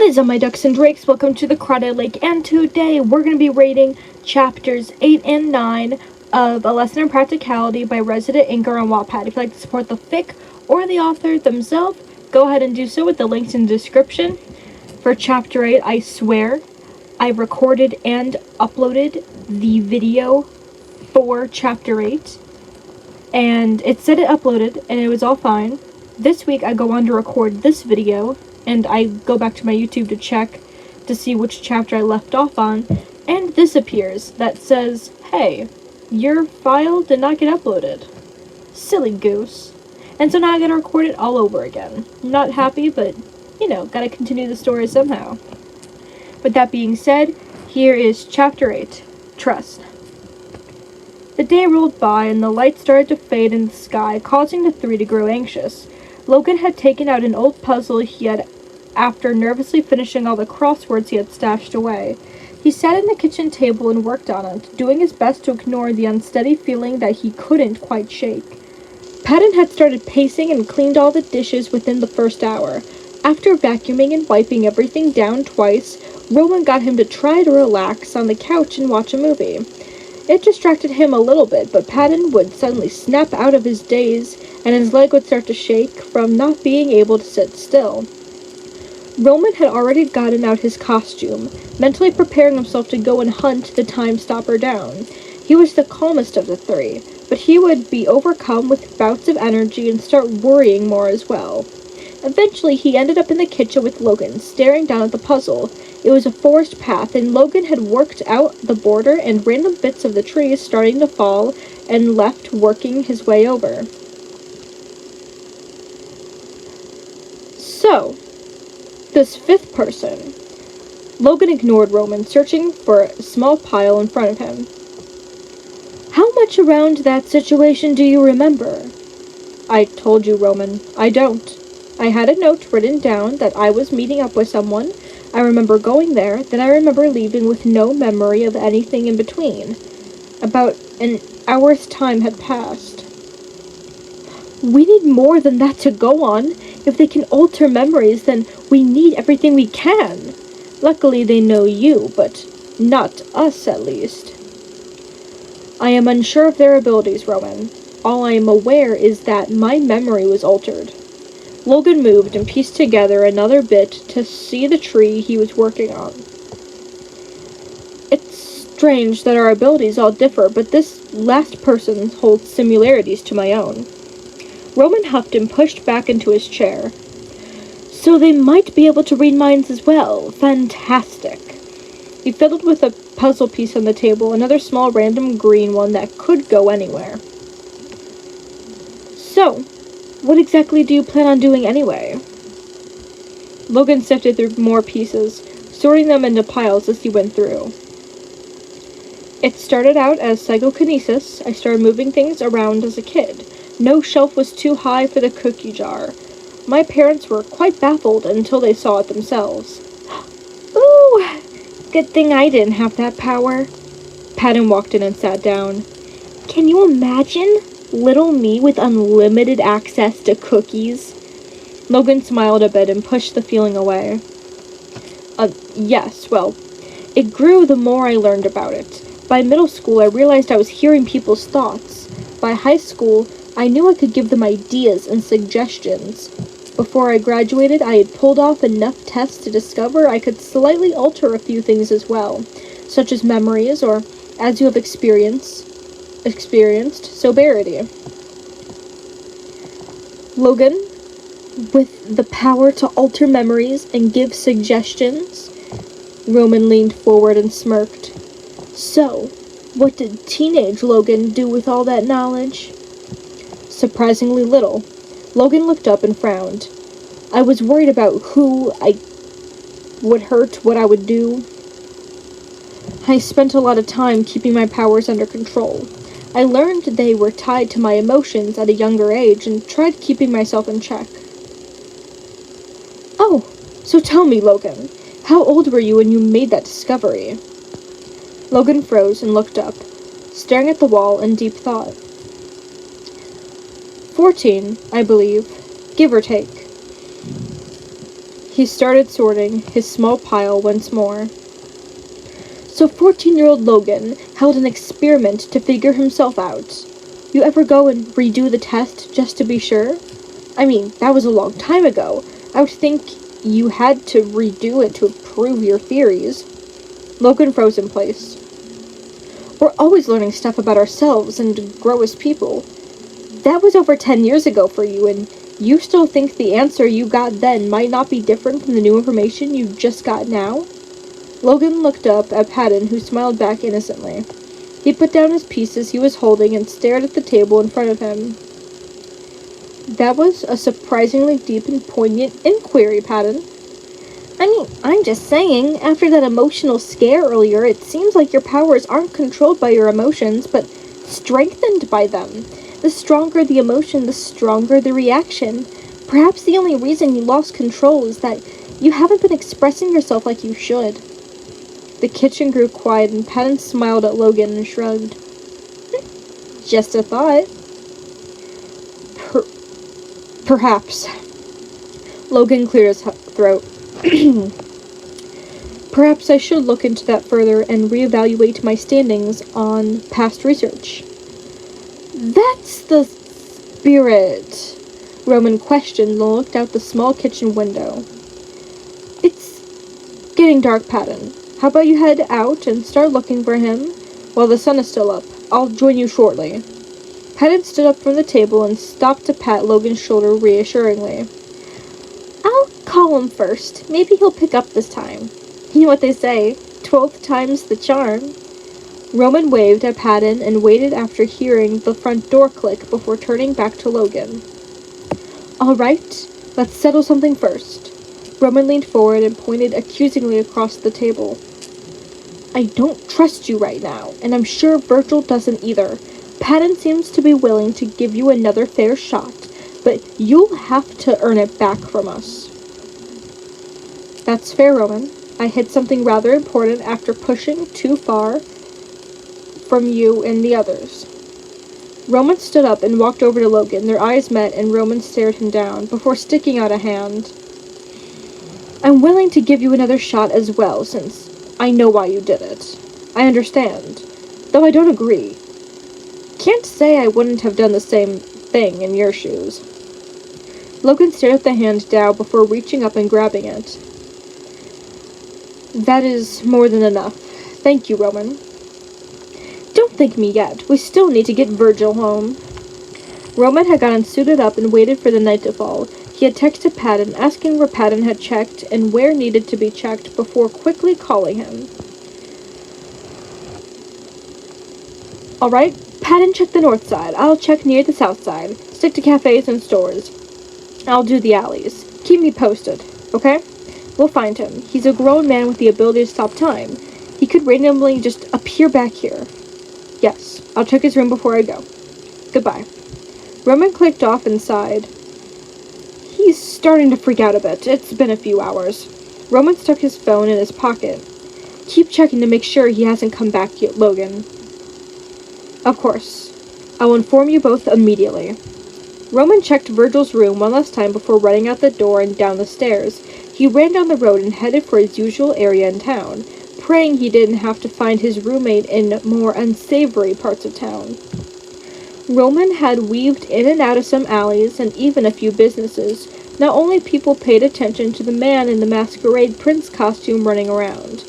What is up, my ducks and drakes? Welcome to the Crawdad Lake, and today we're going to be rating chapters 8 and 9 of A Lesson in Practicality by ResidentAnchor on Wattpad. If you'd like to support the fic or the author themselves, go ahead and do so with the links in the description. For chapter 8, I swear, I recorded and uploaded the video for chapter 8, and it said it uploaded, and it was all fine. This week I go on to record this video, and I go back to my YouTube to check to see which chapter I left off on, and this appears that says, hey, your file did not get uploaded. Silly goose. And so now I gotta record it all over again. Not happy, but, gotta continue the story somehow. With that being said, here is chapter 8, Trust. The day rolled by, and the light started to fade in the sky, causing the three to grow anxious. Logan had taken out an old puzzle he had after nervously finishing all the crosswords he had stashed away. He sat at the kitchen table and worked on it, doing his best to ignore the unsteady feeling that he couldn't quite shake. Patton had started pacing and cleaned all the dishes within the first hour. After vacuuming and wiping everything down twice, Roman got him to try to relax on the couch and watch a movie. It distracted him a little bit, but Patton would suddenly snap out of his daze, and his leg would start to shake from not being able to sit still. Roman had already gotten out his costume, mentally preparing himself to go and hunt the Time Stopper down. He was the calmest of the three, but he would be overcome with bouts of energy and start worrying more as well. Eventually, he ended up in the kitchen with Logan, staring down at the puzzle. It was a forest path, and Logan had worked out the border and random bits of the trees starting to fall and left working his way over. So, this fifth person. Logan ignored Roman, searching for a small pile in front of him. How much around that situation do you remember? I told you, Roman. I don't. I had a note written down that I was meeting up with someone. I remember going there, then I remember leaving with no memory of anything in between. About an hour's time had passed. We need more than that to go on. If they can alter memories, then we need everything we can. Luckily, they know you, but not us, at least. I am unsure of their abilities, Roman. All I am aware is that my memory was altered. Logan moved and pieced together another bit to see the tree he was working on. It's strange that our abilities all differ, but this last person holds similarities to my own. Roman huffed and pushed back into his chair. So they might be able to read minds as well. Fantastic. He fiddled with a puzzle piece on the table, another small random green one that could go anywhere. So, what exactly do you plan on doing anyway? Logan sifted through more pieces, sorting them into piles as he went through. It started out as psychokinesis. I started moving things around as a kid. No shelf was too high for the cookie jar. My parents were quite baffled until they saw it themselves. Ooh, good thing I didn't have that power. Patton walked in and sat down. Can you imagine little me with unlimited access to cookies? Logan smiled a bit and pushed the feeling away. Yes, well, it grew the more I learned about it. By middle school, I realized I was hearing people's thoughts. By high school, I knew I could give them ideas and suggestions. Before I graduated, I had pulled off enough tests to discover I could slightly alter a few things as well, such as memories or, as you have experienced, sobriety. Logan, with the power to alter memories and give suggestions? Roman leaned forward and smirked. So, what did teenage Logan do with all that knowledge? Surprisingly little. Logan looked up and frowned. I was worried about who I would hurt, what I would do. I spent a lot of time keeping my powers under control. I learned they were tied to my emotions at a younger age and tried keeping myself in check. Oh, so tell me, Logan, how old were you when you made that discovery? Logan froze and looked up, staring at the wall in deep thought. 14, I believe, give or take. He started sorting his small pile once more. So 14-year-old Logan held an experiment to figure himself out. You ever go and redo the test just to be sure? I mean, that was a long time ago. I would think you had to redo it to prove your theories. Logan froze in place. We're always learning stuff about ourselves and to grow as people. That was over 10 years ago for you, and you still think the answer you got then might not be different from the new information you just got now? Logan looked up at Patton, who smiled back innocently. He put down his pieces he was holding and stared at the table in front of him. That was a surprisingly deep and poignant inquiry, Patton. I mean, I'm just saying, after that emotional scare earlier, it seems like your powers aren't controlled by your emotions, but strengthened by them. The stronger the emotion, the stronger the reaction. Perhaps the only reason you lost control is that you haven't been expressing yourself like you should. The kitchen grew quiet, and Patton smiled at Logan and shrugged. Just a thought. Perhaps. Logan cleared his throat. Perhaps I should look into that further and reevaluate my standings on past research. That's the spirit, Roman questioned and looked out the small kitchen window. It's getting dark, Patton. How about you head out and start looking for him while the sun is still up? I'll join you shortly. Patton stood up from the table and stopped to pat Logan's shoulder reassuringly. I'll call him first. Maybe he'll pick up this time. You know what they say, 12th time's the charm. Roman waved at Patton and waited after hearing the front door click before turning back to Logan. All right, let's settle something first. Roman leaned forward and pointed accusingly across the table. I don't trust you right now, and I'm sure Virgil doesn't either. Patton seems to be willing to give you another fair shot, but you'll have to earn it back from us. That's fair, Roman. I hid something rather important after pushing too far from you and the others. Roman stood up and walked over to Logan. Their eyes met, and Roman stared him down before sticking out a hand. I'm willing to give you another shot as well, since I know why you did it. I understand, though I don't agree. Can't say I wouldn't have done the same thing in your shoes. Logan stared at the hand down before reaching up and grabbing it. That is more than enough. Thank you, Roman. Don't thank me yet. We still need to get Virgil home. Roman had gotten suited up and waited for the night to fall. He had texted Patton, asking where Patton had checked and where needed to be checked before quickly calling him. All right, Patton checked the north side. I'll check near the south side. Stick to cafes and stores. I'll do the alleys. Keep me posted, okay? We'll find him. He's a grown man with the ability to stop time. He could randomly just appear back here. Yes, I'll check his room before I go. Goodbye. Roman clicked off and sighed. He's starting to freak out a bit. It's been a few hours. Roman stuck his phone in his pocket. Keep checking to make sure he hasn't come back yet, Logan. Of course. I'll inform you both immediately. Roman checked Virgil's room one last time before running out the door and down the stairs. He ran down the road and headed for his usual area in town, praying he didn't have to find his roommate in more unsavory parts of town. Roman had weaved in and out of some alleys and even a few businesses. Not only people paid attention to the man in the masquerade prince costume running around.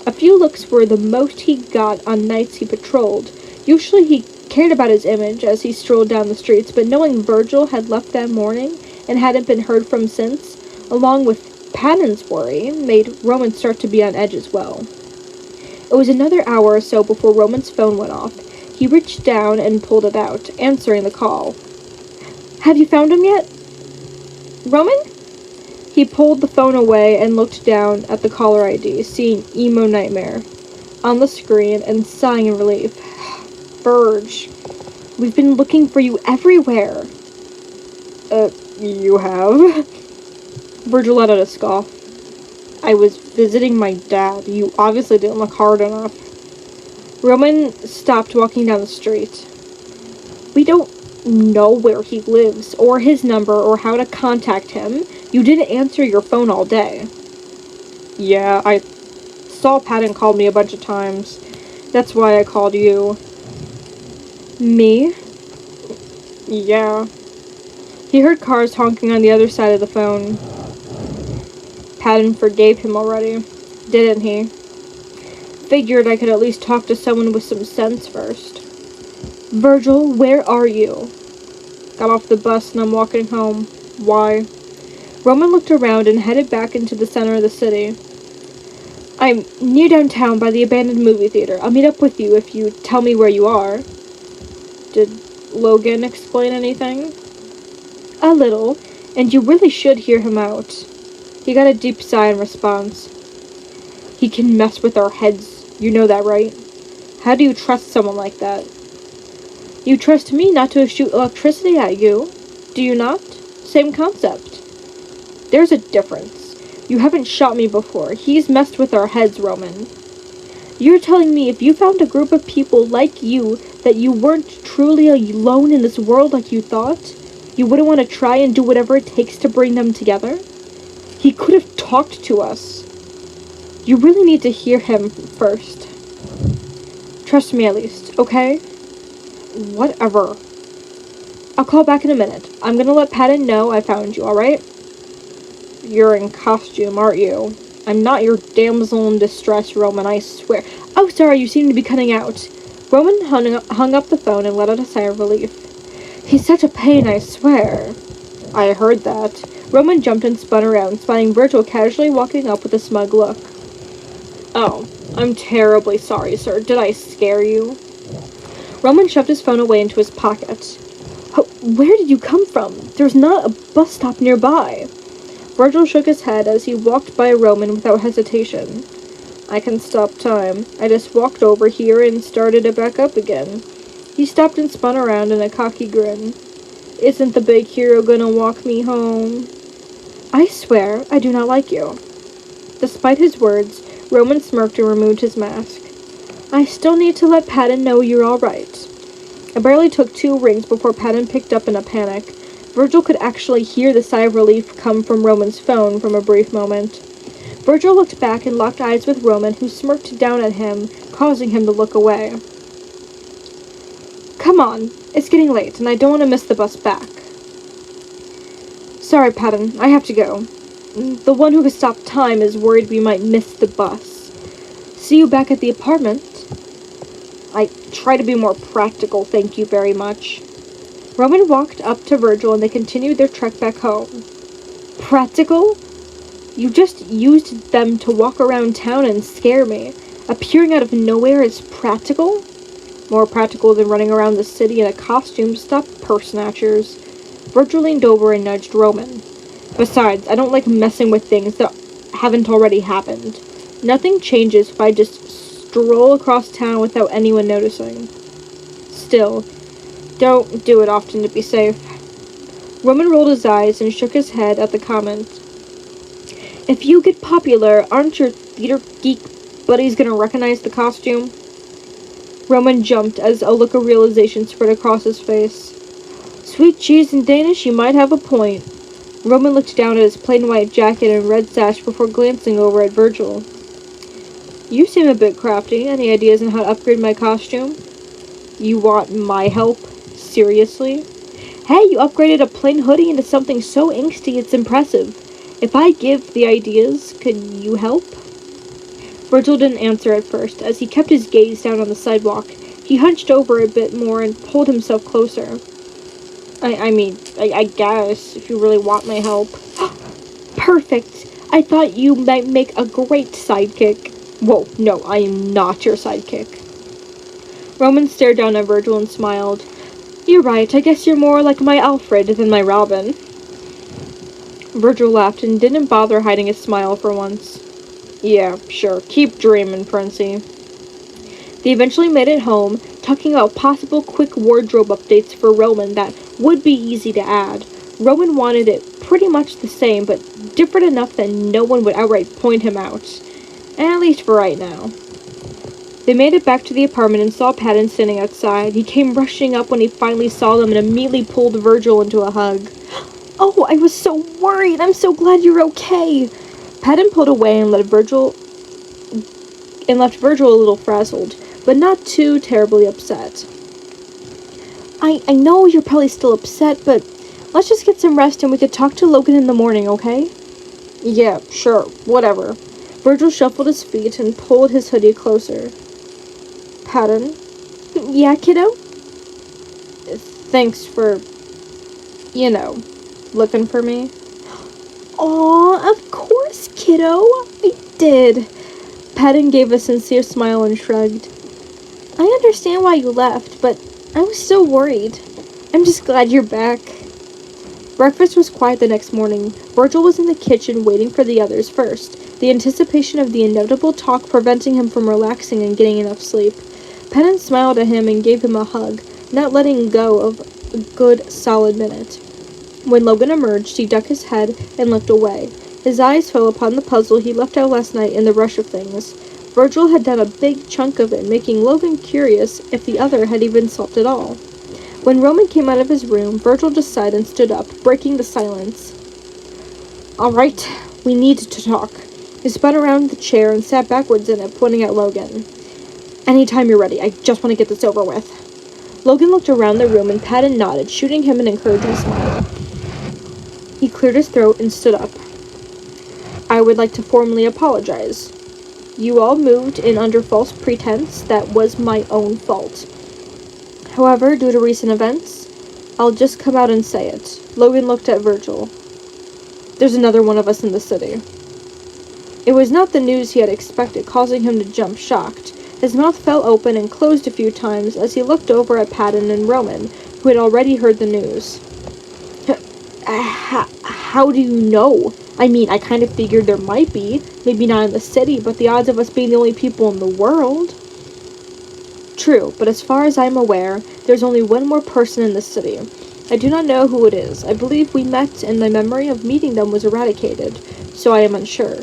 A few looks were the most he got on nights he patrolled. Usually he cared about his image as he strolled down the streets, but knowing Virgil had left that morning and hadn't been heard from since, along with Patton's worry, made Roman start to be on edge as well. It was another hour or so before Roman's phone went off. He reached down and pulled it out, answering the call. Have you found him yet? Roman? He pulled the phone away and looked down at the caller ID, seeing Emo Nightmare on the screen and sighing in relief. Verge, we've been looking for you everywhere. You have? Virgil let out a scoff. I was visiting my dad. You obviously didn't look hard enough. Roman stopped walking down the street. We don't know where he lives, or his number, or how to contact him. You didn't answer your phone all day. Yeah, I saw Patton called me a bunch of times. That's why I called you. Me? Yeah. He heard cars honking on the other side of the phone. Patton forgave him already, didn't he? Figured I could at least talk to someone with some sense first. Virgil, where are you? Got off the bus and I'm walking home. Why? Roman looked around and headed back into the center of the city. I'm near downtown by the abandoned movie theater. I'll meet up with you if you tell me where you are. Did Logan explain anything? A little, and you really should hear him out. He got a deep sigh in response. He can mess with our heads, you know that, right? How do you trust someone like that? You trust me not to shoot electricity at you, do you not? Same concept. There's a difference. You haven't shot me before. He's messed with our heads, Roman. You're telling me if you found a group of people like you that you weren't truly alone in this world like you thought, you wouldn't want to try and do whatever it takes to bring them together? He could have talked to us. You really need to hear him first. Trust me at least, okay? Whatever. I'll call back in a minute. I'm gonna let Patton know I found you, alright? You're in costume, aren't you? I'm not your damsel in distress, Roman, I swear. Oh, sorry, you seem to be cutting out. Roman hung up the phone and let out a sigh of relief. He's such a pain, I swear. I heard that. Roman jumped and spun around, spotting Virgil casually walking up with a smug look. Oh, I'm terribly sorry, sir. Did I scare you? Roman shoved his phone away into his pocket. Where did you come from? There's not a bus stop nearby. Virgil shook his head as he walked by Roman without hesitation. I can stop time. I just walked over here and started it back up again. He stopped and spun around in a cocky grin. Isn't the big hero gonna walk me home? I swear, I do not like you. Despite his words, Roman smirked and removed his mask. I still need to let Patton know you're alright. It barely took 2 rings before Patton picked up in a panic. Virgil could actually hear the sigh of relief come from Roman's phone from a brief moment. Virgil looked back and locked eyes with Roman, who smirked down at him, causing him to look away. Come on, it's getting late, and I don't want to miss the bus back. Sorry, Patton, I have to go. The one who could stop time is worried we might miss the bus. See you back at the apartment. I try to be more practical, thank you very much. Roman walked up to Virgil and they continued their trek back home. Practical? You just used them to walk around town and scare me. Appearing out of nowhere is practical? More practical than running around the city in a costume to stop purse snatchers. Virgil leaned over and nudged Roman. Besides, I don't like messing with things that haven't already happened. Nothing changes if I just stroll across town without anyone noticing. Still, don't do it often to be safe. Roman rolled his eyes and shook his head at the comment. If you get popular, aren't your theater geek buddies gonna recognize the costume? Roman jumped as a look of realization spread across his face. Sweet cheese and Danish, you might have a point. Roman looked down at his plain white jacket and red sash before glancing over at Virgil. You seem a bit crafty. Any ideas on how to upgrade my costume? You want my help? Seriously? Hey, you upgraded a plain hoodie into something so angsty it's impressive. If I give the ideas, could you help? Virgil didn't answer at first, as he kept his gaze down on the sidewalk. He hunched over a bit more and pulled himself closer. I guess, if you really want my help. Perfect! I thought you might make a great sidekick. Whoa, no, I am not your sidekick. Roman stared down at Virgil and smiled. You're right, I guess you're more like my Alfred than my Robin. Virgil laughed and didn't bother hiding his smile for once. Yeah, sure, keep dreaming, Princey. They eventually made it home, talking about possible quick wardrobe updates for Roman that would be easy to add. Roman wanted it pretty much the same, but different enough that no one would outright point him out. At least for right now. They made it back to the apartment and saw Patton standing outside. He came rushing up when he finally saw them and immediately pulled Virgil into a hug. "Oh, I was so worried. I'm so glad you're okay." Patton pulled away and left Virgil a little frazzled, but not too terribly upset. I know you're probably still upset, but let's just get some rest and we could talk to Logan in the morning, okay? Yeah, sure, whatever. Virgil shuffled his feet and pulled his hoodie closer. Patton? Yeah, kiddo? Thanks for, looking for me. Aw, of course, kiddo. I did. Patton gave a sincere smile and shrugged. I understand why you left, but I was so worried. I'm just glad you're back. Breakfast was quiet the next morning. Virgil was in the kitchen waiting for the others first, the anticipation of the inevitable talk preventing him from relaxing and getting enough sleep. Patton smiled at him and gave him a hug, not letting go of a good solid minute. When Logan emerged, he ducked his head and looked away. His eyes fell upon the puzzle he left out last night in the rush of things. Virgil had done a big chunk of it, making Logan curious if the other had even solved it all. When Roman came out of his room, Virgil just sighed and stood up, breaking the silence. All right, we need to talk. He spun around the chair and sat backwards in it, pointing at Logan. Anytime you're ready, I just want to get this over with. Logan looked around the room and Patton nodded, shooting him an encouraging smile. He cleared his throat and stood up. I would like to formally apologize. You all moved in under false pretense. That was my own fault. However, due to recent events, I'll just come out and say it. Logan looked at Virgil. There's another one of us in the city. It was not the news he had expected, causing him to jump shocked. His mouth fell open and closed a few times as he looked over at Patton and Roman, who had already heard the news. How do you know? I mean, I kind of figured there might be. Maybe not in the city, but the odds of us being the only people in the world. True, but as far as I'm aware, there's only one more person in the city. I do not know who it is. I believe we met and my memory of meeting them was eradicated, so I am unsure.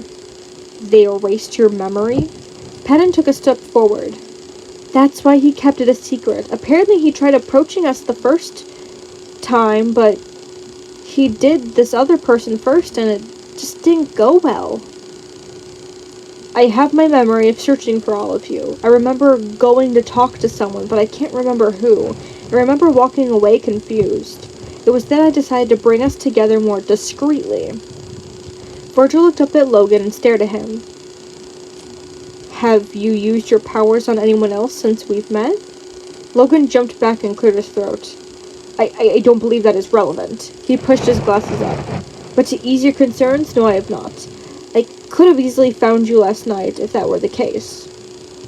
They erased your memory? Patton took a step forward. That's why he kept it a secret. Apparently he tried approaching us the first time, but he did this other person first and it just didn't go well. I have my memory of searching for all of you. I remember going to talk to someone, but I can't remember who. I remember walking away confused. It was then I decided to bring us together more discreetly. Virgil looked up at Logan and stared at him. Have you used your powers on anyone else since we've met? Logan jumped back and cleared his throat. I don't believe that is relevant. He pushed his glasses up. But to ease your concerns, no, I have not. I could have easily found you last night if that were the case.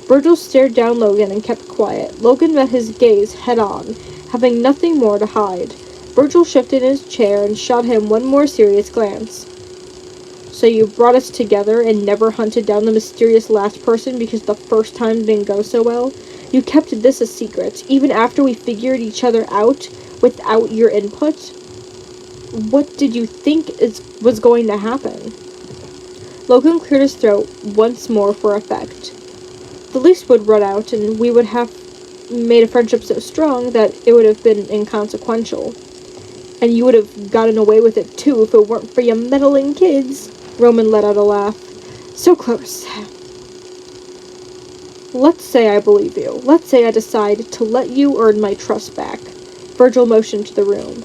Virgil stared down Logan and kept quiet. Logan met his gaze head-on, having nothing more to hide. Virgil shifted in his chair and shot him one more serious glance. So you brought us together and never hunted down the mysterious last person because the first time didn't go so well? You kept this a secret, even after we figured each other out without your input? What did you think was going to happen? Logan cleared his throat once more for effect. The lease would run out, and we would have made a friendship so strong that it would have been inconsequential. And you would have gotten away with it too if it weren't for you meddling kids. Roman let out a laugh. So close. Let's say I believe you. Let's say I decide to let you earn my trust back. Virgil motioned to the room.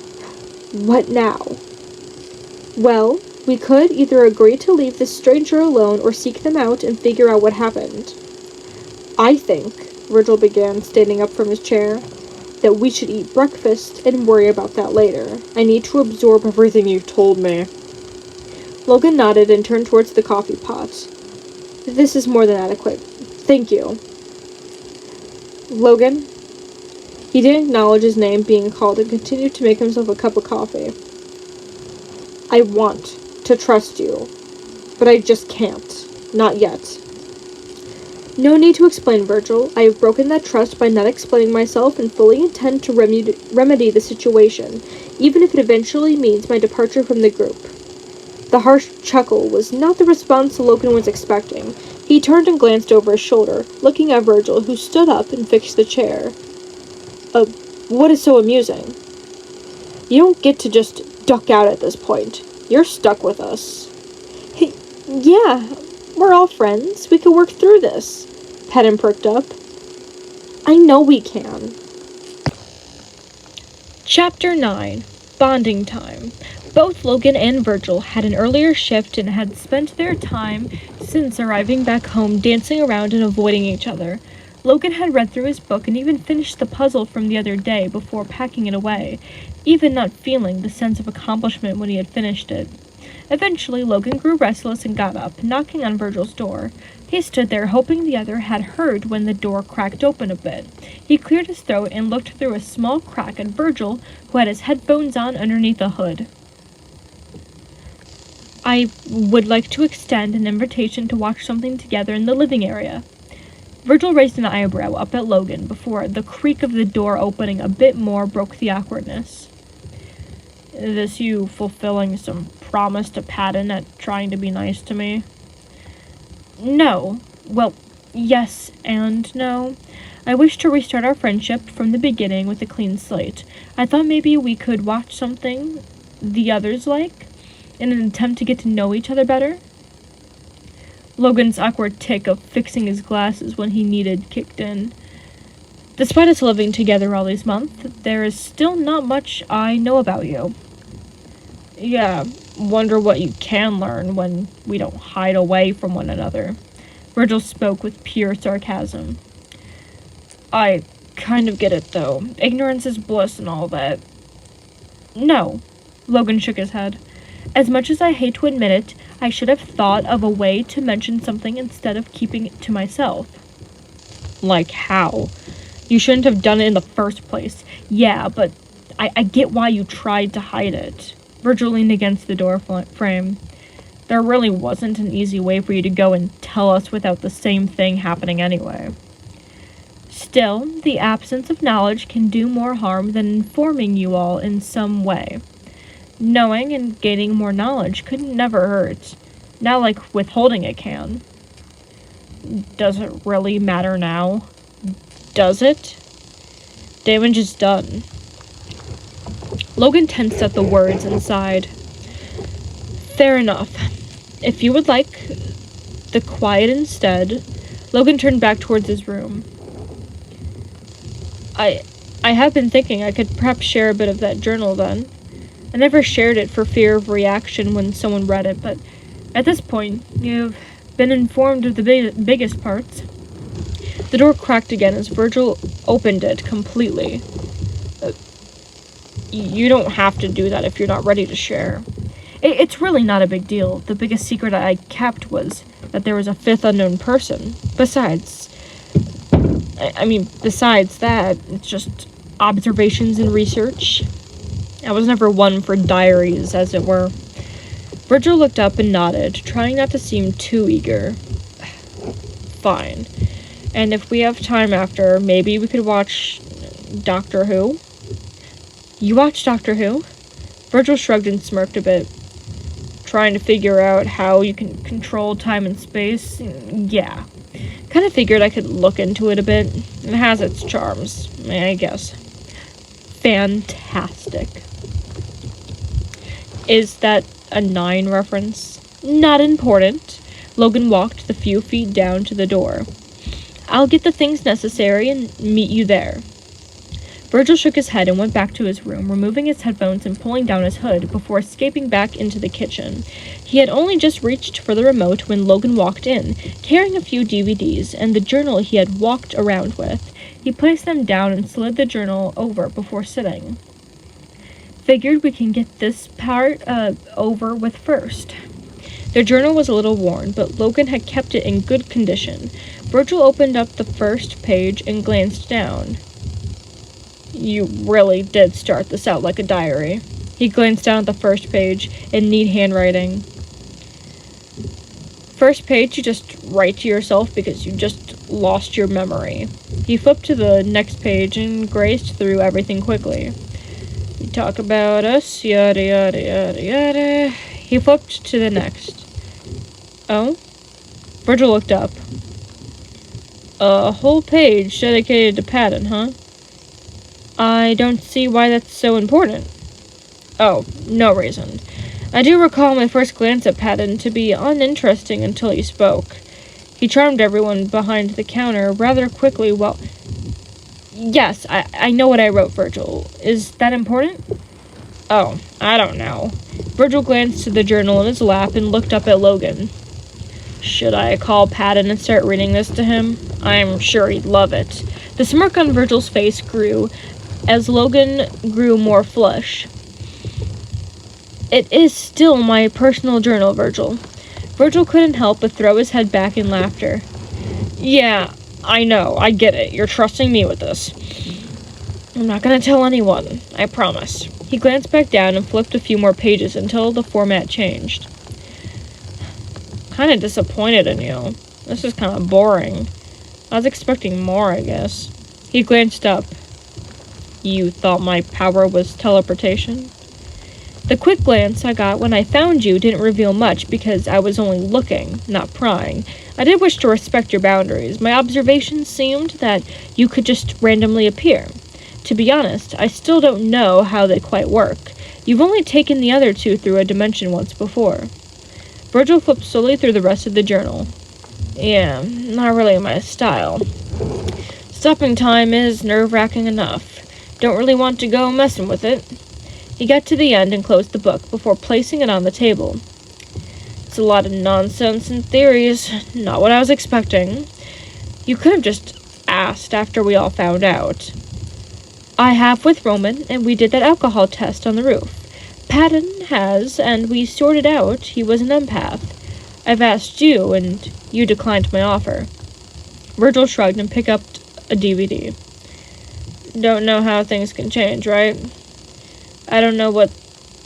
What now? Well, we could either agree to leave this stranger alone or seek them out and figure out what happened. I think, Virgil began, standing up from his chair, that we should eat breakfast and worry about that later. I need to absorb everything you've told me. Logan nodded and turned towards the coffee pot. This is more than adequate. Thank you. Logan? He didn't acknowledge his name being called and continued to make himself a cup of coffee. I want to trust you, but I just can't. Not yet. No need to explain, Virgil. I have broken that trust by not explaining myself and fully intend to remedy the situation, even if it eventually means my departure from the group. The harsh chuckle was not the response Logan was expecting. He turned and glanced over his shoulder, looking at Virgil, who stood up and fixed the chair. What is so amusing? You don't get to just duck out at this point. You're stuck with us. Hey, yeah, we're all friends. We could work through this. Penn pricked up. I know we can. Chapter 9. Bonding Time. Both Logan and Virgil had an earlier shift and had spent their time since arriving back home dancing around and avoiding each other. Logan had read through his book and even finished the puzzle from the other day before packing it away, even not feeling the sense of accomplishment when he had finished it. Eventually, Logan grew restless and got up, knocking on Virgil's door. He stood there, hoping the other had heard when the door cracked open a bit. He cleared his throat and looked through a small crack at Virgil, who had his headphones on underneath the hood. I would like to extend an invitation to watch something together in the living area. Virgil raised an eyebrow up at Logan before the creak of the door opening a bit more broke the awkwardness. This you fulfilling some promise to Patton at trying to be nice to me? No. Well, yes and no. I wish to restart our friendship from the beginning with a clean slate. I thought maybe we could watch something the others like, in an attempt to get to know each other better. Logan's awkward tick of fixing his glasses when he needed kicked in. Despite us living together all these months, there is still not much I know about you. Yeah, wonder what you can learn when we don't hide away from one another. Virgil spoke with pure sarcasm. I kind of get it, though. Ignorance is bliss and all that. No. Logan shook his head. As much as I hate to admit it, I should have thought of a way to mention something instead of keeping it to myself. Like how? You shouldn't have done it in the first place. Yeah, but I get why you tried to hide it. Virgil leaned against the door frame. There really wasn't an easy way for you to go and tell us without the same thing happening anyway. Still, the absence of knowledge can do more harm than informing you all in some way. Knowing and gaining more knowledge could never hurt. Not like withholding it can. Does it really matter now? Does it? Damage is done. Logan tensed at the words and sighed. Fair enough. If you would like the quiet instead. Logan turned back towards his room. I have been thinking I could perhaps share a bit of that journal then. I never shared it for fear of reaction when someone read it, but at this point, you've been informed of the biggest parts. The door cracked again as Virgil opened it completely. You don't have to do that if you're not ready to share. It's really not a big deal. The biggest secret I kept was that there was a fifth unknown person. Besides that, it's just observations and research. I was never one for diaries, as it were. Virgil looked up and nodded, trying not to seem too eager. Fine. And if we have time after, maybe we could watch Doctor Who? You watch Doctor Who? Virgil shrugged and smirked a bit. Trying to figure out how you can control time and space? Yeah. Kind of figured I could look into it a bit. It has its charms, I guess. Fantastic. Is that a 9 reference? Not important. Logan walked the few feet down to the door. I'll get the things necessary and meet you there. Virgil shook his head and went back to his room, removing his headphones and pulling down his hood before escaping back into the kitchen. He had only just reached for the remote when Logan walked in, carrying a few DVDs and the journal he had walked around with. He placed them down and slid the journal over before sitting. Figured we can get this part over with first. The journal was a little worn, but Logan had kept it in good condition. Virgil opened up the first page and glanced down. You really did start this out like a diary. He glanced down at the first page in neat handwriting. First page, you just write to yourself because you just lost your memory. He flipped to the next page and grazed through everything quickly. You talk about us, yada yada yada yada. He flipped to the next. Oh? Virgil looked up. A whole page dedicated to Patton, huh? I don't see why that's so important. Oh, no reason. I do recall my first glance at Patton to be uninteresting until he spoke. He charmed everyone behind the counter rather quickly while... Yes, I know what I wrote, Virgil. Is that important? Oh, I don't know. Virgil glanced to the journal in his lap and looked up at Logan. Should I call Patton and start reading this to him? I'm sure he'd love it. The smirk on Virgil's face grew as Logan grew more flush. It is still my personal journal, Virgil. Virgil couldn't help but throw his head back in laughter. Yeah, I know, I get it. You're trusting me with this. I'm not gonna tell anyone, I promise. He glanced back down and flipped a few more pages until the format changed. Kinda disappointed in you. This is kinda boring. I was expecting more, I guess. He glanced up. You thought my power was teleportation? The quick glance I got when I found you didn't reveal much because I was only looking, not prying. I did wish to respect your boundaries. My observations seemed that you could just randomly appear. To be honest, I still don't know how they quite work. You've only taken the other two through a dimension once before. Virgil flipped slowly through the rest of the journal. Yeah, not really my style. Stopping time is nerve-wracking enough. Don't really want to go messing with it. He got to the end and closed the book before placing it on the table. It's a lot of nonsense and theories. Not what I was expecting. You could have just asked after we all found out. I have with Roman, and we did that alcohol test on the roof. Patton has, and we sorted out he was an empath. I've asked you, and you declined my offer. Virgil shrugged and picked up a DVD. Don't know how things can change, right? I don't know what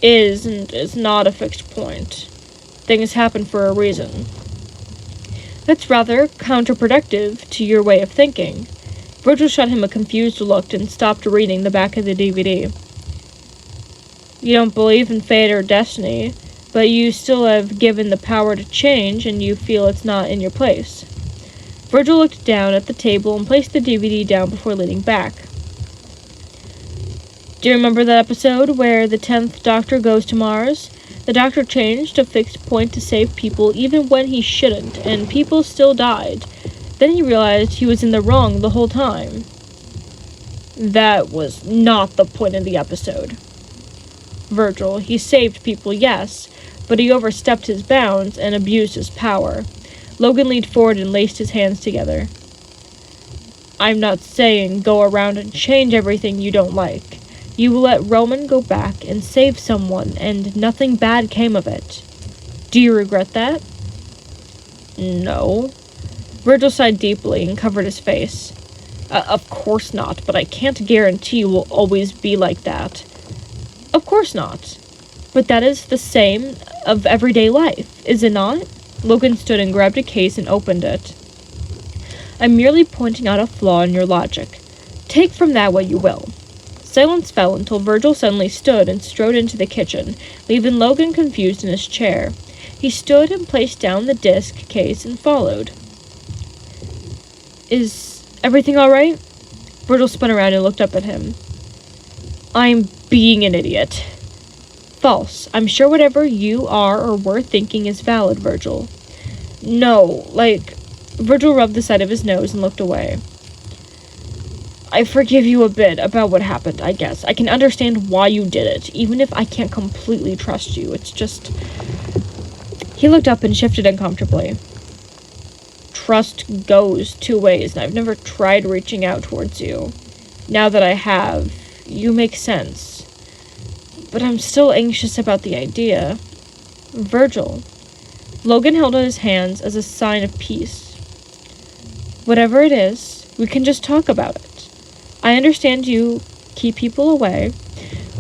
is and is not a fixed point. Things happen for a reason. That's rather counterproductive to your way of thinking. Virgil shot him a confused look and stopped reading the back of the DVD. You don't believe in fate or destiny, but you still have given the power to change and you feel it's not in your place. Virgil looked down at the table and placed the DVD down before leaning back. Do you remember that episode where the 10th Doctor goes to Mars? The Doctor changed a fixed point to save people even when he shouldn't, and people still died. Then he realized he was in the wrong the whole time. That was not the point of the episode. Virgil, he saved people, yes, but he overstepped his bounds and abused his power. Logan leaned forward and laced his hands together. I'm not saying go around and change everything you don't like. You let Roman go back and save someone, and nothing bad came of it. Do you regret that? No. Virgil sighed deeply and covered his face. Of course not, but I can't guarantee you will always be like that. Of course not. But that is the same of everyday life, is it not? Logan stood and grabbed a case and opened it. I'm merely pointing out a flaw in your logic. Take from that what you will. Silence fell until Virgil suddenly stood and strode into the kitchen, leaving Logan confused in his chair. He stood and placed down the disc case and followed. Is everything all right? Virgil spun around and looked up at him. I'm being an idiot. False. I'm sure whatever you are or were thinking is valid, Virgil. No, Virgil rubbed the side of his nose and looked away. I forgive you a bit about what happened, I guess. I can understand why you did it, even if I can't completely trust you. It's just... He looked up and shifted uncomfortably. Trust goes two ways, and I've never tried reaching out towards you. Now that I have, you make sense. But I'm still anxious about the idea. Virgil. Logan held out his hands as a sign of peace. Whatever it is, we can just talk about it. I understand you keep people away.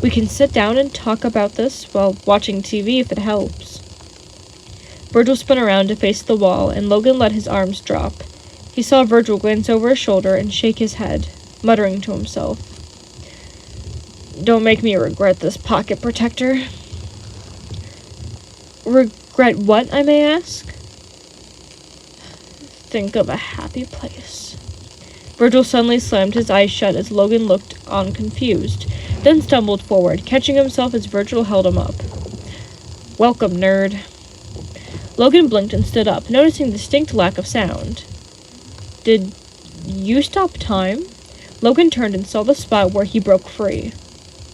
We can sit down and talk about this while watching TV if it helps. Virgil spun around to face the wall, and Logan let his arms drop. He saw Virgil glance over his shoulder and shake his head, muttering to himself. Don't make me regret this pocket protector. Regret what, I may ask? Think of a happy place. Virgil suddenly slammed his eyes shut as Logan looked on confused, then stumbled forward, catching himself as Virgil held him up. Welcome, nerd. Logan blinked and stood up, noticing distinct lack of sound. Did you stop time? Logan turned and saw the spot where he broke free.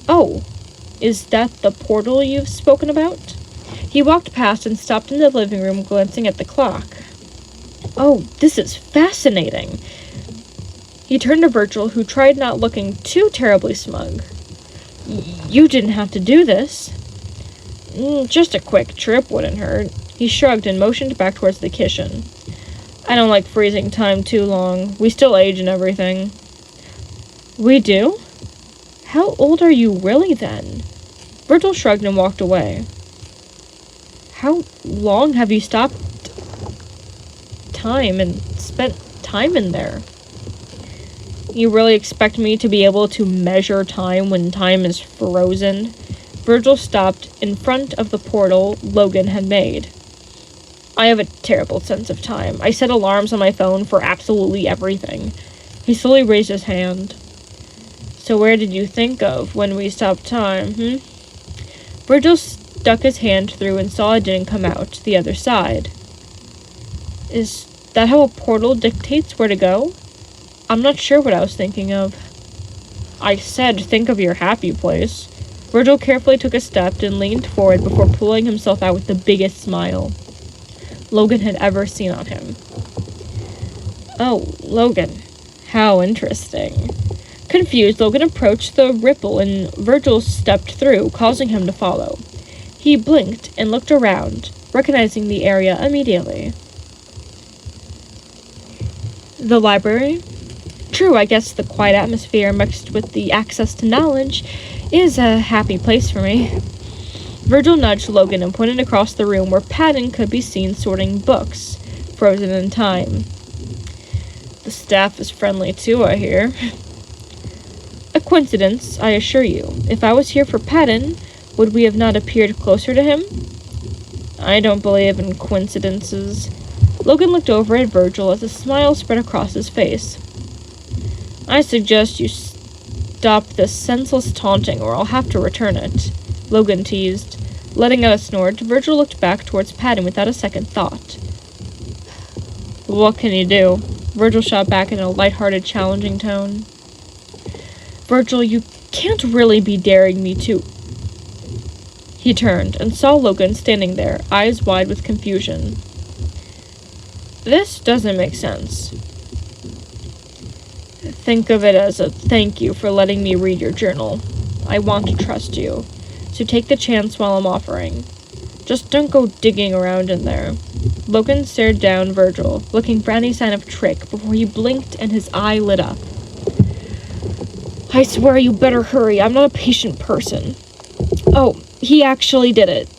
Oh, is that the portal you've spoken about? He walked past and stopped in the living room, glancing at the clock. Oh, this is fascinating. He turned to Virgil, who tried not looking too terribly smug. You didn't have to do this. Just a quick trip wouldn't hurt. He shrugged and motioned back towards the kitchen. I don't like freezing time too long. We still age and everything. We do? How old are you really then? Virgil shrugged and walked away. How long have you stopped time and spent time in there? You really expect me to be able to measure time when time is frozen? Virgil stopped in front of the portal Logan had made. I have a terrible sense of time. I set alarms on my phone for absolutely everything. He slowly raised his hand. So where did you think of when we stopped time, Virgil stuck his hand through and saw it didn't come out the other side. Is that how a portal dictates where to go? I'm not sure what I was thinking of. I said think of your happy place. Virgil carefully took a step and leaned forward before pulling himself out with the biggest smile Logan had ever seen on him. Oh, Logan. How interesting. Confused, Logan approached the ripple and Virgil stepped through, causing him to follow. He blinked and looked around, recognizing the area immediately. The library? True, I guess the quiet atmosphere mixed with the access to knowledge is a happy place for me. Virgil nudged Logan and pointed across the room where Patton could be seen sorting books, frozen in time. The staff is friendly too, I hear. A coincidence, I assure you. If I was here for Patton, would we have not appeared closer to him? I don't believe in coincidences. Logan looked over at Virgil as a smile spread across his face. I suggest you stop this senseless taunting or I'll have to return it, Logan teased. Letting out a snort, Virgil looked back towards Patton without a second thought. What can you do? Virgil shot back in a light-hearted, challenging tone. Virgil, you can't really be daring me to... He turned and saw Logan standing there, eyes wide with confusion. This doesn't make sense. Think of it as a thank you for letting me read your journal. I want to trust you, so take the chance while I'm offering. Just don't go digging around in there. Logan stared down Virgil, looking for any sign of trick before he blinked and his eye lit up. I swear you better hurry. I'm not a patient person. Oh, he actually did it.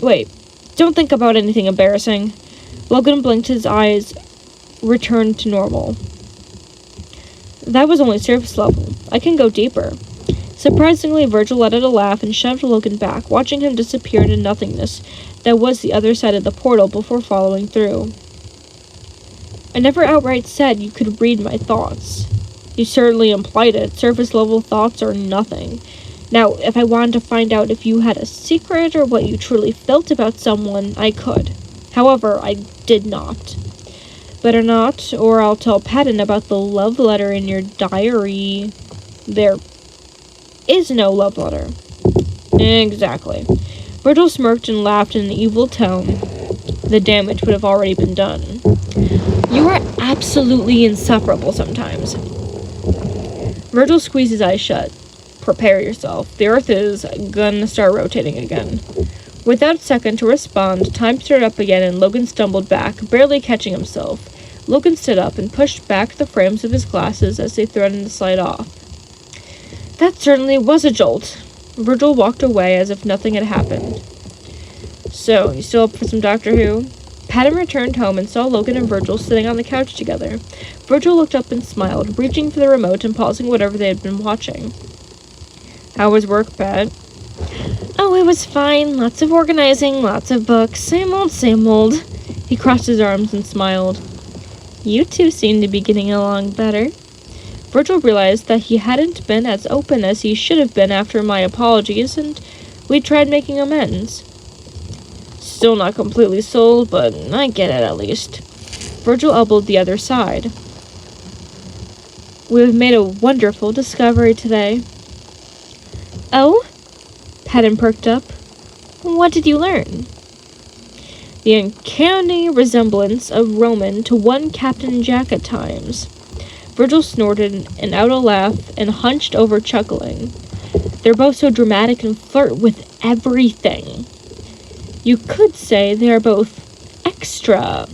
Wait, don't think about anything embarrassing. Logan blinked, his eyes returned to normal. That was only surface level. I can go deeper. Surprisingly, Virgil let out a laugh and shoved Logan back, watching him disappear into nothingness that was the other side of the portal before following through. I never outright said you could read my thoughts. You certainly implied it. Surface-level thoughts are nothing. Now, if I wanted to find out if you had a secret or what you truly felt about someone, I could. However, I did not. Better not, or I'll tell Patton about the love letter in your diary. There is no love letter. Exactly. Virgil smirked and laughed in an evil tone. The damage would have already been done. You are absolutely insufferable sometimes. Virgil squeezed his eyes shut. Prepare yourself. The Earth is gonna start rotating again. Without a second to respond, time started up again and Logan stumbled back, barely catching himself. Logan stood up and pushed back the frames of his glasses as they threatened to slide off. That certainly was a jolt. Virgil walked away as if nothing had happened. So, you still up for some Doctor Who? Patton returned home and saw Logan and Virgil sitting on the couch together. Virgil looked up and smiled, reaching for the remote and pausing whatever they had been watching. How was work, Pat? Oh, Oh, it was fine. Lots of organizing, lots of books. Same old, same old. He crossed his arms and smiled. You two seem to be getting along better. Virgil realized that he hadn't been as open as he should have been after my apologies, and we tried making amends. Still not completely sold, but I get it at least. Virgil elbowed the other side. We've made a wonderful discovery today. Oh? Patton perked up. What did you learn? The uncanny resemblance of Roman to one Captain Jack at times. Virgil snorted and out a laugh and hunched over chuckling. They're both so dramatic and flirt with everything. You could say they are both extra.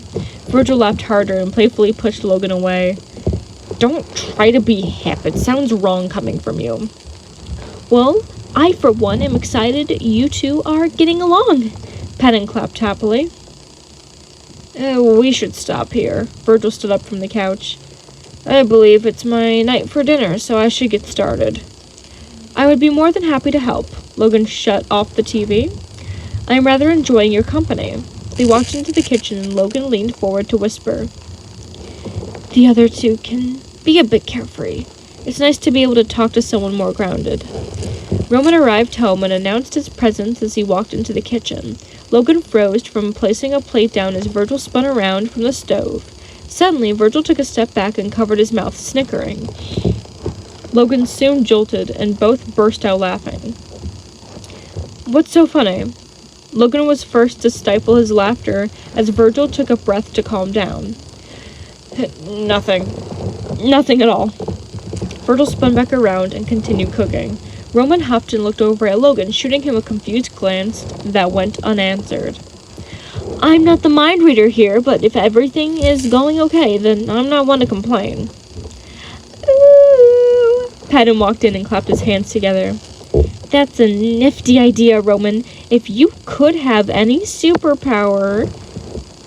Virgil laughed harder and playfully pushed Logan away. Don't try to be hip. It sounds wrong coming from you. Well, I, for one, am excited you two are getting along. Patton clapped happily. We should stop here. Virgil stood up from the couch. I believe it's my night for dinner, so I should get started. I would be more than happy to help. Logan shut off the TV. I am rather enjoying your company. They walked into the kitchen and Logan leaned forward to whisper. The other two can be a bit carefree. It's nice to be able to talk to someone more grounded. Roman arrived home and announced his presence as he walked into the kitchen. Logan froze from placing a plate down as Virgil spun around from the stove. Suddenly, Virgil took a step back and covered his mouth, snickering. Logan soon jolted, and both burst out laughing. What's so funny? Logan was first to stifle his laughter as Virgil took a breath to calm down. Nothing. Nothing at all. Virgil spun back around and continued cooking. Roman huffed and looked over at Logan, shooting him a confused glance that went unanswered. I'm not the mind reader here, but if everything is going okay, then I'm not one to complain. Ooh. Patton walked in and clapped his hands together. That's a nifty idea, Roman. If you could have any superpower...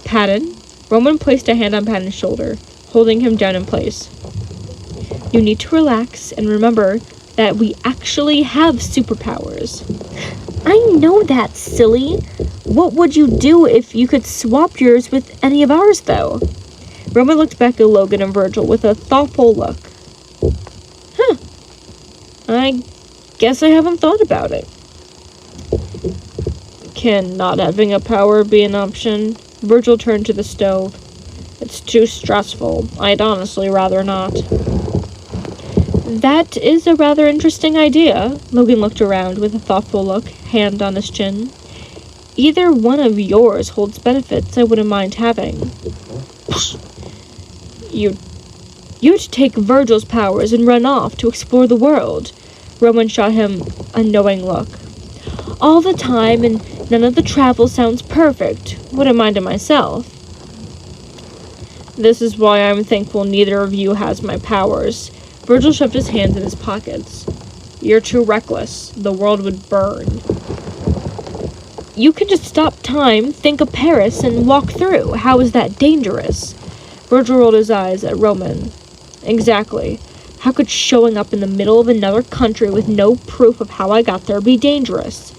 Patton? Roman placed a hand on Patton's shoulder, holding him down in place. You need to relax and remember that we actually have superpowers. I know that, silly. What would you do if you could swap yours with any of ours, though? Roman looked back at Logan and Virgil with a thoughtful look. I guess I haven't thought about it. Can not having a power be an option? Virgil turned to the stove. It's too stressful. I'd honestly rather not. That is a rather interesting idea. Logan looked around with a thoughtful look, hand on his chin. Either one of yours holds benefits I wouldn't mind having. You'd take Virgil's powers and run off to explore the world. Roman shot him a knowing look. All the time, and none of the travel sounds perfect. Wouldn't mind it myself. This is why I'm thankful neither of you has my powers. Virgil shoved his hands in his pockets. You're too reckless. The world would burn. You can just stop time, think of Paris, and walk through. How is that dangerous? Virgil rolled his eyes at Roman. Exactly. How could showing up in the middle of another country with no proof of how I got there be dangerous?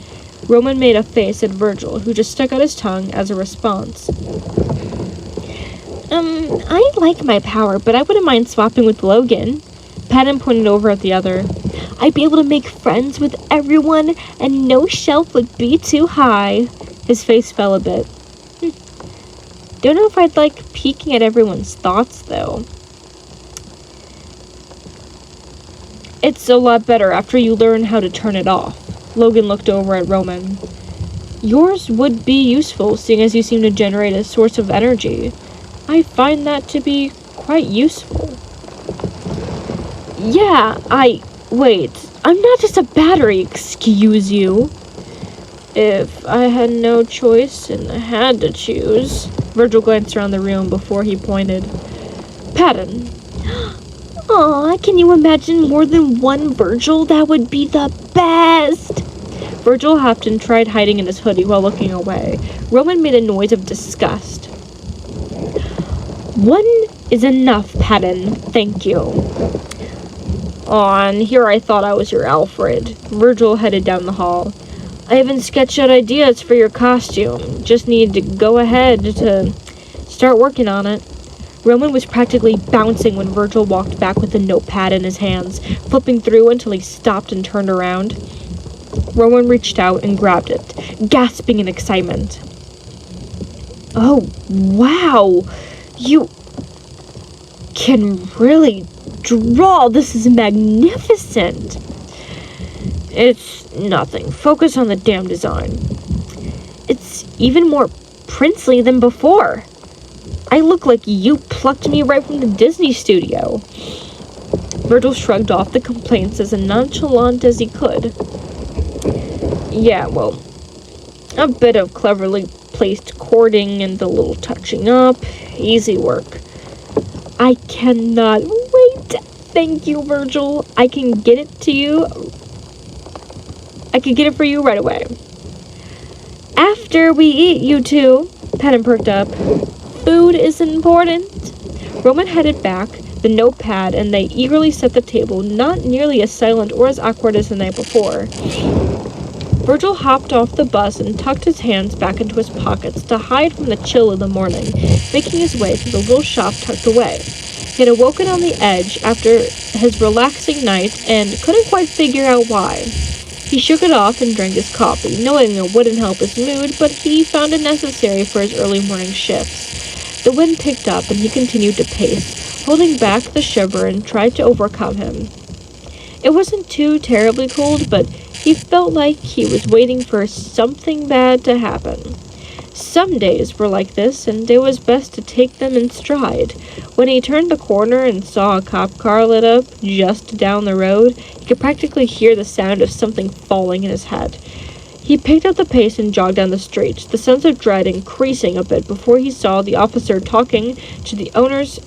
Roman made a face at Virgil, who just stuck out his tongue as a response. I like my power, but I wouldn't mind swapping with Logan. Patton pointed over at the other. I'd be able to make friends with everyone, and no shelf would be too high. His face fell a bit. Don't know if I'd like peeking at everyone's thoughts, though. It's a lot better after you learn how to turn it off. Logan looked over at Roman. Yours would be useful, seeing as you seem to generate a source of energy. I find that to be quite useful. Yeah, wait, I'm not just a battery, excuse you. If I had no choice and I had to choose... Virgil glanced around the room before he pointed. Patton. Aw, can you imagine more than one Virgil? That would be the best! Virgil huffed and tried hiding in his hoodie while looking away. Roman made a noise of disgust. One is enough, Patton. Thank you. Aw, and here I thought I was your Alfred. Virgil headed down the hall. I even sketched out ideas for your costume. Just need to go ahead to start working on it. Roman was practically bouncing when Virgil walked back with a notepad in his hands, flipping through until he stopped and turned around. Roman reached out and grabbed it, gasping in excitement. Oh, wow! You can really draw! This is magnificent! It's nothing. Focus on the damn design. It's even more princely than before. I look like you plucked me right from the Disney studio. Virgil shrugged off the complaints as nonchalant as he could. Yeah, well, a bit of cleverly placed cording and a little touching up. Easy work. I cannot wait. Thank you, Virgil. I can get it for you right away. After we eat, you two, Patton perked up. Food is important. Roman headed back, the notepad, and they eagerly set the table, not nearly as silent or as awkward as the night before. Virgil hopped off the bus and tucked his hands back into his pockets to hide from the chill of the morning, making his way to the little shop tucked away. He had awoken on the edge after his relaxing night and couldn't quite figure out why. He shook it off and drank his coffee, knowing it wouldn't help his mood, but he found it necessary for his early morning shifts. The wind picked up and he continued to pace, holding back the shiver and tried to overcome him. It wasn't too terribly cold, but he felt like he was waiting for something bad to happen. Some days were like this, and it was best to take them in stride. When he turned the corner and saw a cop car lit up just down the road, he could practically hear the sound of something falling in his head. He picked up the pace and jogged down the street, the sense of dread increasing a bit before he saw the officer talking to the owner's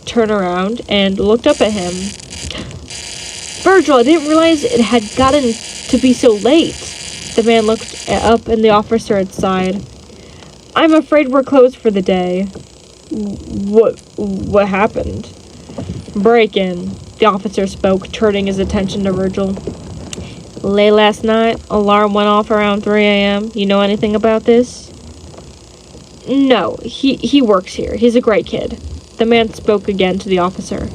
turn around and looked up at him. Virgil, I didn't realize it had gotten to be so late. The man looked up and the officer had sighed. I'm afraid we're closed for the day. What happened? Break-in, the officer spoke, turning his attention to Virgil. Late last night, alarm went off around 3 a.m. You know anything about this? No, he works here. He's a great kid. The man spoke again to the officer.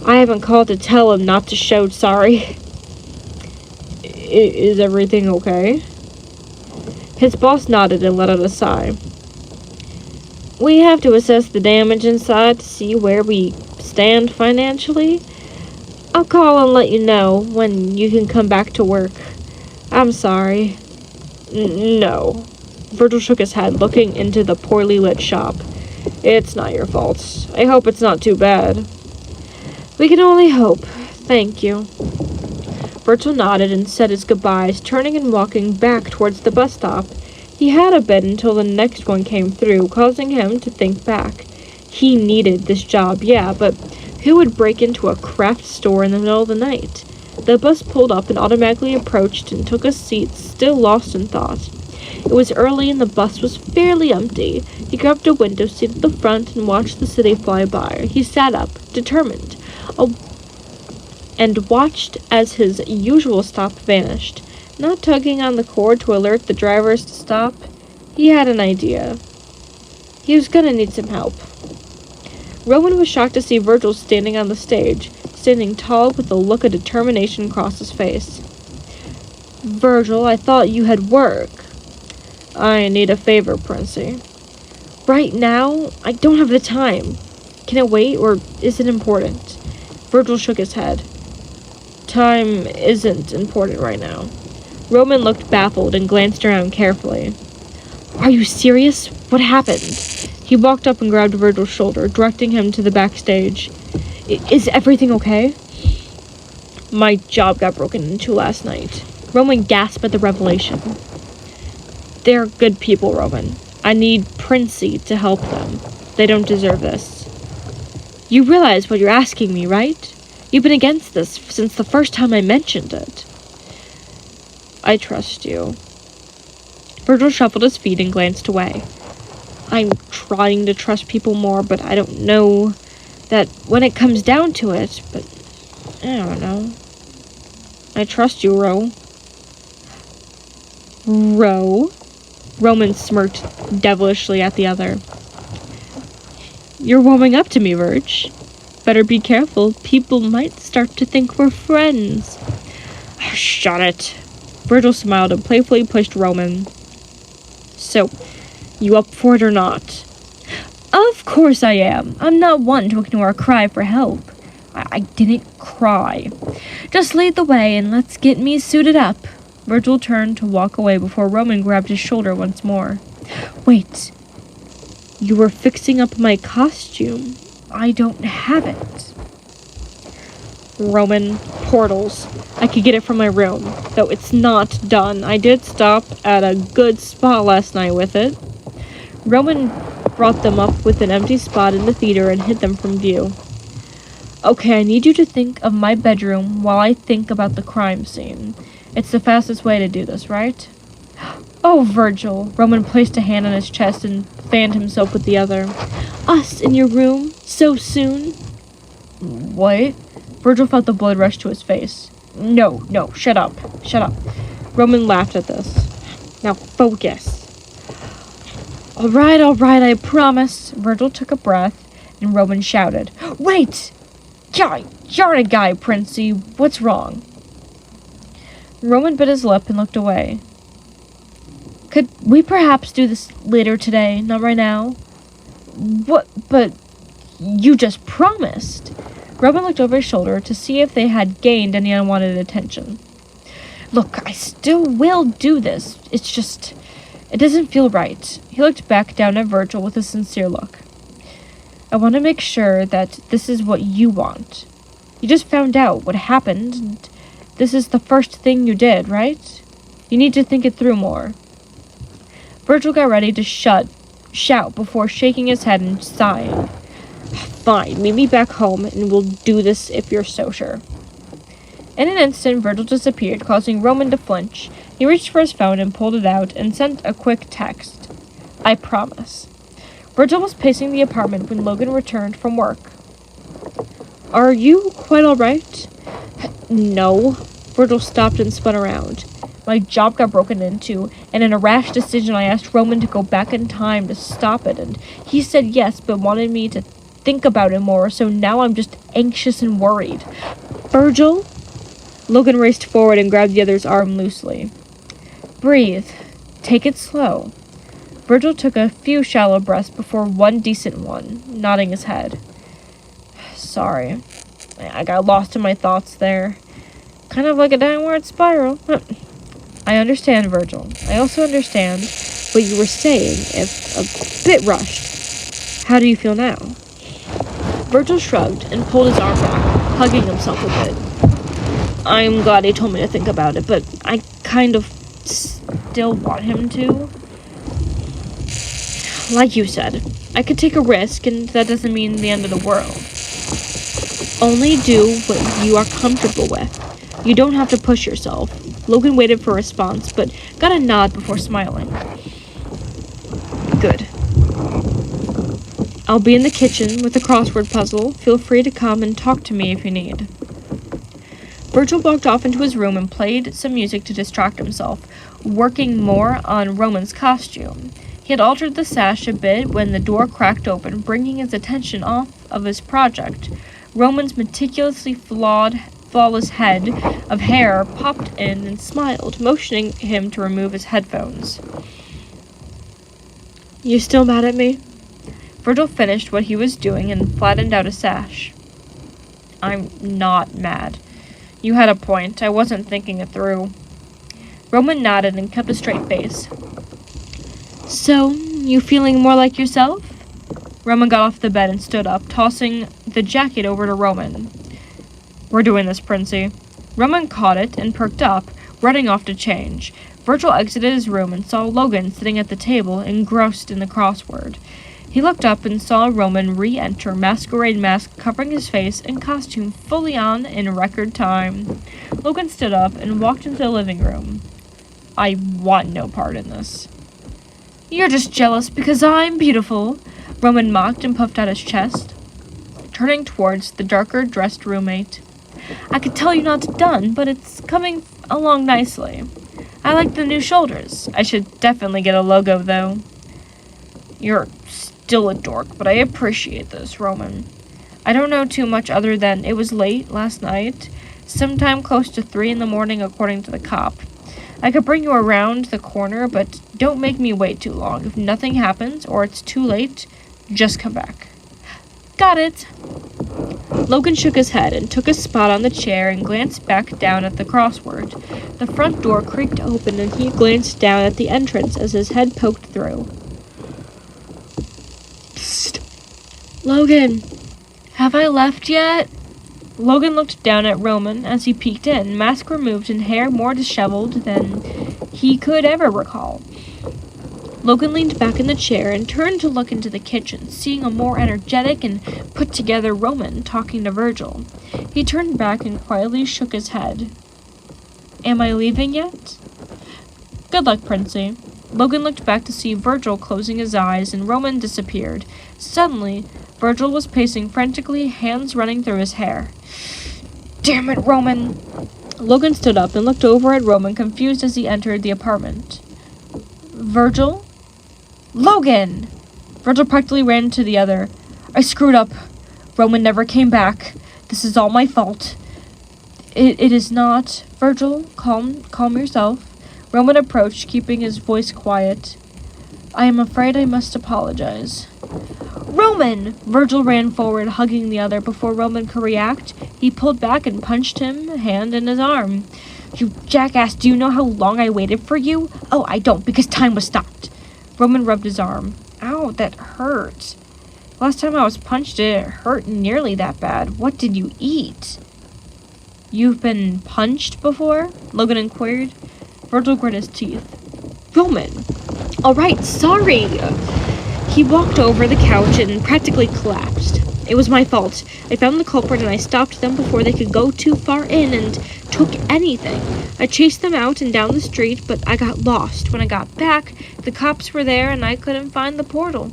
I haven't called to tell him not to show sorry. Is everything okay? His boss nodded and let out a sigh. We have to assess the damage inside to see where we stand financially. I'll call and let you know when you can come back to work. I'm sorry. No. Virgil shook his head, looking into the poorly lit shop. It's not your fault. I hope it's not too bad. We can only hope. Thank you. Virgil nodded and said his goodbyes, turning and walking back towards the bus stop. He had a bit until the next one came through, causing him to think back. He needed this job, yeah, but who would break into a craft store in the middle of the night? The bus pulled up and automatically approached and took a seat, still lost in thought. It was early and the bus was fairly empty. He grabbed a window seat at the front and watched the city fly by. He sat up, determined, and watched as his usual stop vanished. Not tugging on the cord to alert the drivers to stop, he had an idea. He was gonna need some help. Rowan was shocked to see Virgil standing on the stage, standing tall with a look of determination across his face. Virgil, I thought you had work. I need a favor, Princey. Right now, I don't have the time. Can it wait, or is it important? Virgil shook his head. Time isn't important right now. Roman looked baffled and glanced around carefully. Are you serious? What happened? He walked up and grabbed Virgil's shoulder, directing him to the backstage. Is everything okay? My job got broken into last night. Roman gasped at the revelation. They're good people, Roman. I need Princey to help them. They don't deserve this. You realize what you're asking me, right? You've been against this since the first time I mentioned it. I trust you. Virgil shuffled his feet and glanced away. I'm trying to trust people more, but I don't know that when it comes down to it, but I don't know. I trust you, Ro. Roman smirked devilishly at the other. You're warming up to me, Virg. Better be careful. People might start to think we're friends. Shut it. Virgil smiled and playfully pushed Roman. So, you up for it or not? Of course I am. I'm not one to ignore a cry for help. I didn't cry. Just lead the way and let's get me suited up. Virgil turned to walk away before Roman grabbed his shoulder once more. Wait. You were fixing up my costume. I don't have it. Roman, portals. I could get it from my room, though it's not done. I did stop at a good spot last night with it. Roman brought them up with an empty spot in the theater and hid them from view. Okay, I need you to think of my bedroom while I think about the crime scene. It's the fastest way to do this, right? Oh, Virgil. Roman placed a hand on his chest and fanned himself with the other. Us in your room? So soon? What? Virgil felt the blood rush to his face. No, shut up. Roman laughed at this. Now focus. All right, I promise. Virgil took a breath, and Roman shouted, Wait! You're a guy, Princey. What's wrong? Roman bit his lip and looked away. Could we perhaps do this later today, not right now? What? But you just promised. Roman looked over his shoulder to see if they had gained any unwanted attention. Look, I still will do this. It's just, it doesn't feel right. He looked back down at Virgil with a sincere look. I want to make sure that this is what you want. You just found out what happened, and this is the first thing you did, right? You need to think it through more. Virgil got ready to shout before shaking his head and sighing. Fine, meet me back home, and we'll do this if you're so sure. In an instant, Virgil disappeared, causing Roman to flinch. He reached for his phone and pulled it out and sent a quick text. I promise. Virgil was pacing the apartment when Logan returned from work. Are you quite all right? No. Virgil stopped and spun around. My job got broken into, and in a rash decision I asked Roman to go back in time to stop it, and he said yes, but wanted me to think about it more, so now I'm just anxious and worried. Virgil? Logan raced forward and grabbed the other's arm loosely. Breathe. Take it slow. Virgil took a few shallow breaths before one decent one, nodding his head. Sorry. I got lost in my thoughts there. Kind of like a downward spiral. I understand, Virgil. I also understand what you were saying, if a bit rushed. How do you feel now? Virgil shrugged and pulled his arm back, hugging himself a bit. I'm glad he told me to think about it, but I kind of still want him to. Like you said, I could take a risk, and that doesn't mean the end of the world. Only do what you are comfortable with. You don't have to push yourself. Logan waited for a response, but got a nod before smiling. Good. I'll be in the kitchen with the crossword puzzle. Feel free to come and talk to me if you need. Virgil walked off into his room and played some music to distract himself, working more on Roman's costume. He had altered the sash a bit when the door cracked open, bringing his attention off of his project. Roman's meticulously flawless head of hair popped in and smiled, motioning him to remove his headphones. You still mad at me? Virgil finished what he was doing and flattened out a sash. I'm not mad. You had a point. I wasn't thinking it through. Roman nodded and kept a straight face. So, you feeling more like yourself? Roman got off the bed and stood up, tossing the jacket over to Roman. We're doing this, Princey. Roman caught it and perked up, running off to change. Virgil exited his room and saw Logan sitting at the table, engrossed in the crossword. He looked up and saw Roman re-enter, masquerade mask covering his face and costume fully on in record time. Logan stood up and walked into the living room. I want no part in this. You're just jealous because I'm beautiful, Roman mocked and puffed out his chest, turning towards the darker-dressed roommate. I could tell you're not done, but it's coming along nicely. I I like the new shoulders. I should definitely get a logo, though. You're still a dork, but I appreciate this, Roman. I don't know too much other than it was late last night, sometime close to 3 in the morning according to the cop. I could bring you around the corner, but don't make me wait too long. If nothing happens or it's too late, just come back. Got it. Logan shook his head and took a spot on the chair and glanced back down at the crossword. The front door creaked open and he glanced down at the entrance as his head poked through. Psst. Logan, have I left yet? Logan looked down at Roman as he peeked in, mask removed and hair more disheveled than he could ever recall. Logan leaned back in the chair and turned to look into the kitchen, seeing a more energetic and put-together Roman talking to Virgil. He turned back and quietly shook his head. Am I leaving yet? Good luck, Princey. Logan looked back to see Virgil closing his eyes and Roman disappeared. Suddenly, Virgil was pacing frantically, hands running through his hair. Damn it, Roman! Logan stood up and looked over at Roman, confused as he entered the apartment. Virgil? Logan! Virgil practically ran to the other. I screwed up. Roman never came back. This is all my fault. It is not. Virgil, calm yourself. Roman approached, keeping his voice quiet. I am afraid I must apologize. Roman! Virgil ran forward, hugging the other. Before Roman could react, he pulled back and punched him, a hand in his arm. You jackass, do you know how long I waited for you? Oh, I don't, because time was stopped. Roman rubbed his arm. Ow, that hurt. Last time I was punched, it hurt nearly that bad. What did you eat? You've been punched before? Logan inquired. Virgil grit his teeth. Roman! All right, sorry. He walked over the couch and practically collapsed. It was my fault. I found the culprit and I stopped them before they could go too far in and took anything. I chased them out and down the street, but I got lost. When I got back, the cops were there and I couldn't find the portal.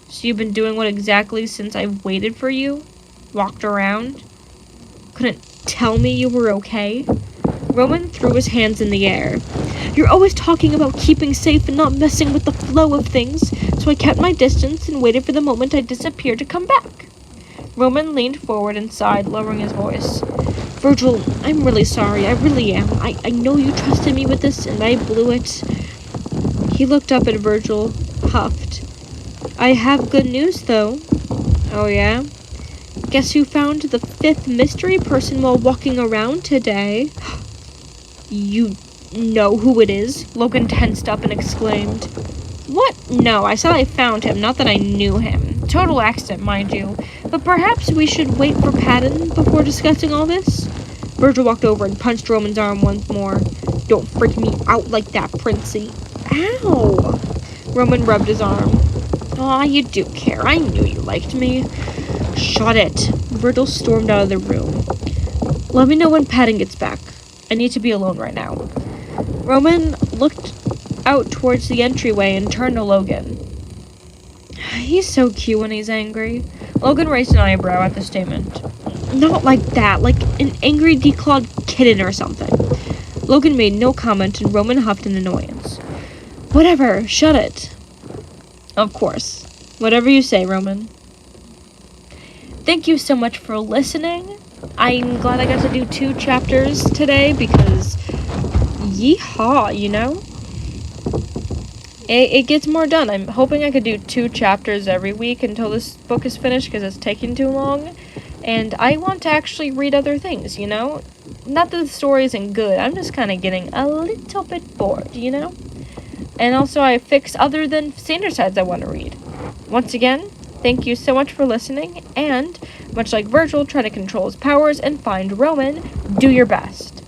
So you've been doing what exactly since I've waited for you? Walked around? Couldn't tell me you were okay? Roman threw his hands in the air. You're always talking about keeping safe and not messing with the flow of things, so I kept my distance and waited for the moment I disappeared to come back. Roman leaned forward and sighed, lowering his voice. Virgil, I'm really sorry. I really am. I know you trusted me with this, and I blew it. He looked up at Virgil, huffed. I have good news, though. Oh, yeah? Guess who found the 5th mystery person while walking around today? You know who it is? Logan tensed up and exclaimed. What? No, I said I found him, not that I knew him. Total accident, mind you. But perhaps we should wait for Patton before discussing all this? Virgil walked over and punched Roman's arm once more. Don't freak me out like that, Princey. Ow! Roman rubbed his arm. Aw, you do care. I knew you liked me. Shut it. Virgil stormed out of the room. Let me know when Patton gets back. I need to be alone right now. Roman looked out towards the entryway and turned to Logan. He's so cute when he's angry. Logan raised an eyebrow at the statement. Not like that, like an angry declawed kitten or something. Logan made no comment and Roman huffed in annoyance. Whatever, shut it. Of course. Whatever you say, Roman. Thank you so much for listening. I'm glad I got to do 2 chapters today because yeehaw, you know? It gets more done. I'm hoping I could do 2 chapters every week until this book is finished because it's taking too long. And I want to actually read other things, you know? Not that the story isn't good. I'm just kind of getting a little bit bored, you know? And also I fix other than standard sides I want to read. Once again, thank you so much for listening. And much like Virgil trying to control his powers and find Roman, do your best.